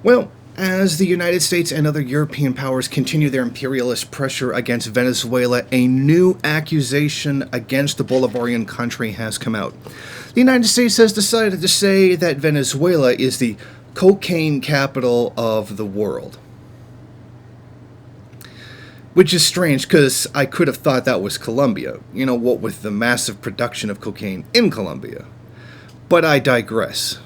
Well, as the United States and other European powers continue their imperialist pressure against Venezuela, a new accusation against the Bolivarian country has come out. The United States has decided to say that Venezuela is the cocaine capital of the world. Which is strange, because I could have thought that was Colombia, what with the massive production of cocaine in Colombia. But I digress.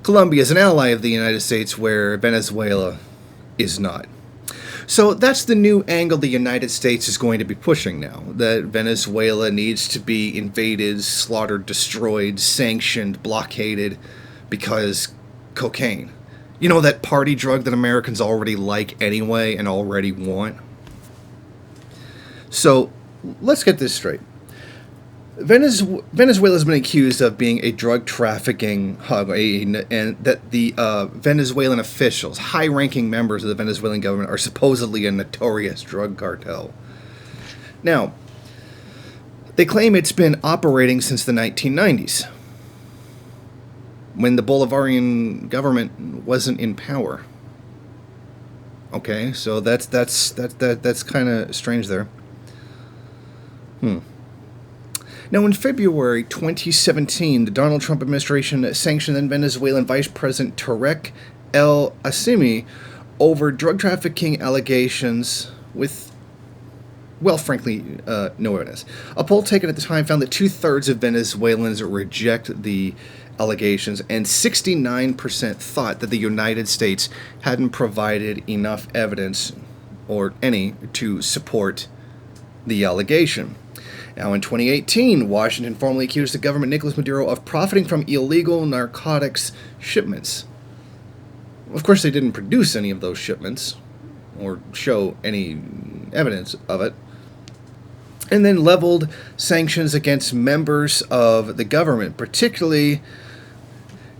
Colombia is an ally of the United States where Venezuela is not. So that's the new angle the United States is going to be pushing now, that Venezuela needs to be invaded, slaughtered, destroyed, sanctioned, blockaded, because cocaine. That party drug that Americans already like anyway and already want? So, let's get this straight. Venezuela has been accused of being a drug trafficking hub, and that the Venezuelan officials, high-ranking members of the Venezuelan government, are supposedly a notorious drug cartel. Now, they claim it's been operating since the 1990s, when the Bolivarian government wasn't in power. Okay, so that's kind of strange there. Now, in February 2017, the Donald Trump administration sanctioned then Venezuelan Vice President Tarek El Assimi over drug trafficking allegations with, well, frankly, no evidence. A poll taken at the time found that 2/3 of Venezuelans reject the allegations, and 69% thought that the United States hadn't provided enough evidence, or any, to support the allegation. Now, in 2018, Washington formally accused the government, Nicolas Maduro, of profiting from illegal narcotics shipments. Of course, they didn't produce any of those shipments, or show any evidence of it. And then leveled sanctions against members of the government, particularly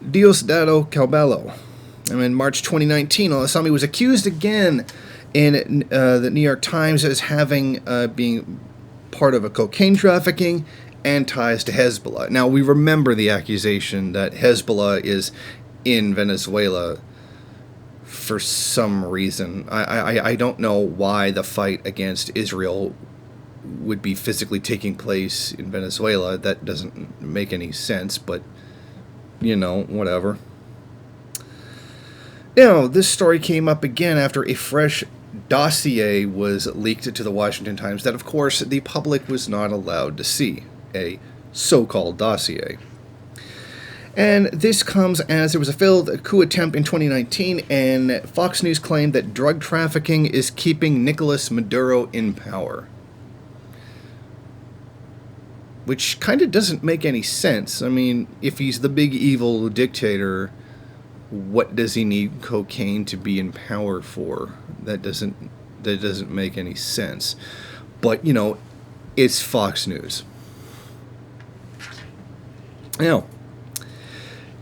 Diosdado Cabello. And in March 2019, al-Assami was accused again in the New York Times as having being part of a cocaine trafficking and ties to Hezbollah. Now, we remember the accusation that Hezbollah is in Venezuela for some reason. I don't know why the fight against Israel would be physically taking place in Venezuela. That doesn't make any sense, but, whatever. This story came up again after a fresh dossier was leaked to the Washington Times that, of course, the public was not allowed to see. A so-called dossier. And this comes as there was a failed coup attempt in 2019, and Fox News claimed that drug trafficking is keeping Nicolas Maduro in power. Which kind of doesn't make any sense. I mean, if he's the big evil dictator, what does he need cocaine to be in power for? That doesn't make any sense. But, it's Fox News. Now,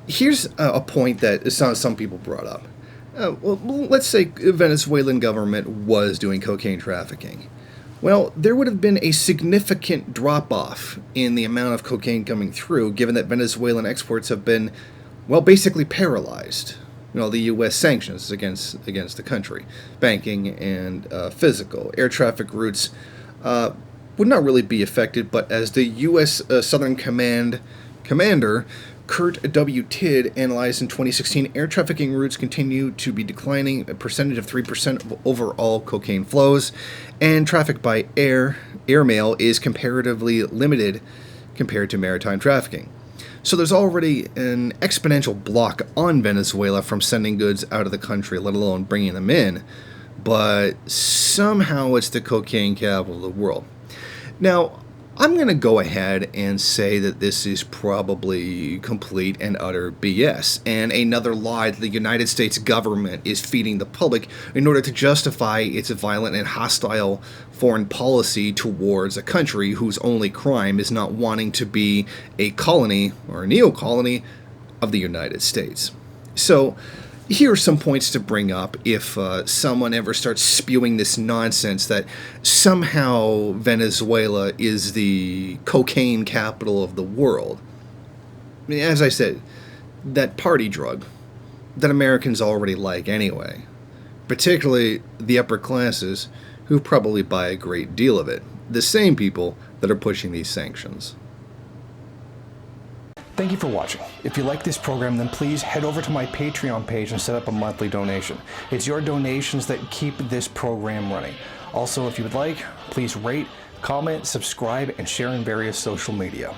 here's a point that some people brought up. Well, let's say the Venezuelan government was doing cocaine trafficking. Well, there would have been a significant drop-off in the amount of cocaine coming through, given that Venezuelan exports have been, well, basically paralyzed. The U.S. sanctions against the country, banking and physical. Air traffic routes would not really be affected, but as the U.S. Southern Command commander, Kurt W. Tidd, analyzed in 2016, air trafficking routes continue to be declining, a percentage of 3% of overall cocaine flows, and traffic by airmail is comparatively limited compared to maritime trafficking. So there's already an exponential block on Venezuela from sending goods out of the country, let alone bringing them in. But somehow it's the cocaine capital of the world. Now, I'm going to go ahead and say that this is probably complete and utter BS, and another lie that the United States government is feeding the public in order to justify its violent and hostile foreign policy towards a country whose only crime is not wanting to be a colony or a neo-colony of the United States. So, here are some points to bring up if someone ever starts spewing this nonsense that somehow Venezuela is the cocaine capital of the world. As I said, that party drug, that Americans already like anyway, particularly the upper classes who probably buy a great deal of it, the same people that are pushing these sanctions. Thank you for watching. If you like this program, then please head over to my Patreon page and set up a monthly donation. It's your donations that keep this program running. Also, if you would like, please rate, comment, subscribe, and share in various social media.